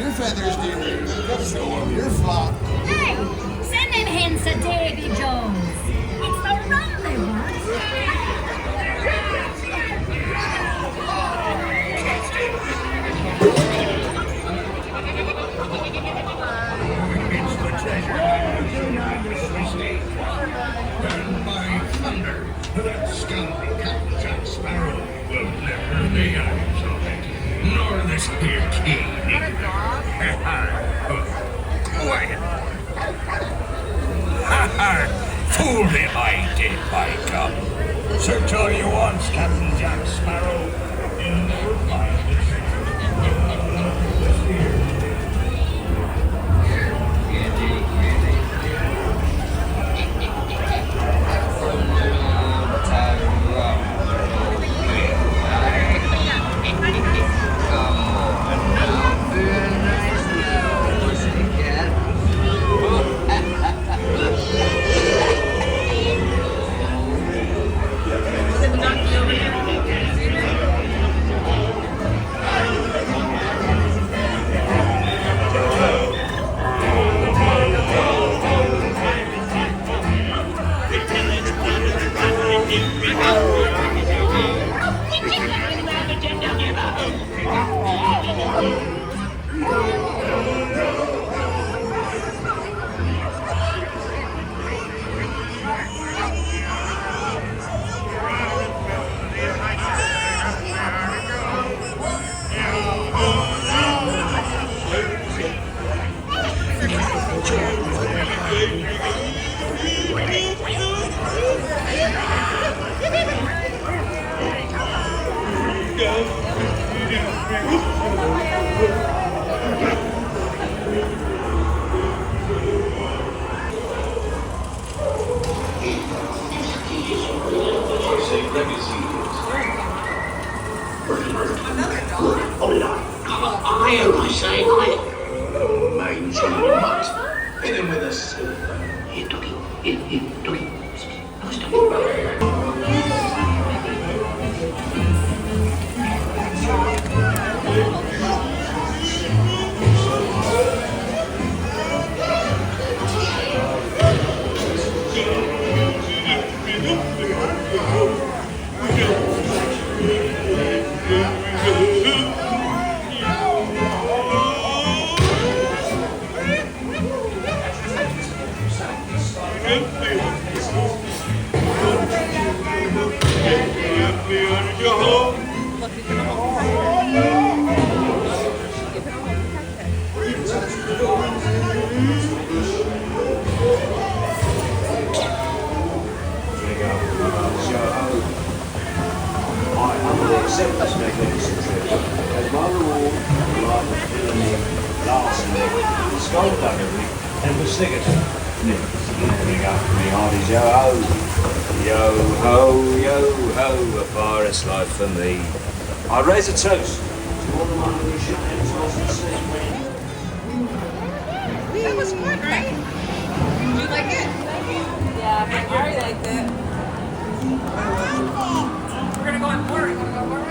Your feathers didn't show up your flock. Hey, send them hens to Davy Jones. It's the rum they want. It's the treasure and by thunder, that scoundrel Captain Jack Sparrow will never lay eyes on it, nor this here king either. Quiet. Fooled if I did, by God. Search all you want, Captain Jack Sparrow. You'll never find this. This here. I raise a toast to all the money we should have to sea. That was fun, right? Did you like it? Yeah, I already liked it. We're gonna go on board. You wanna go on board?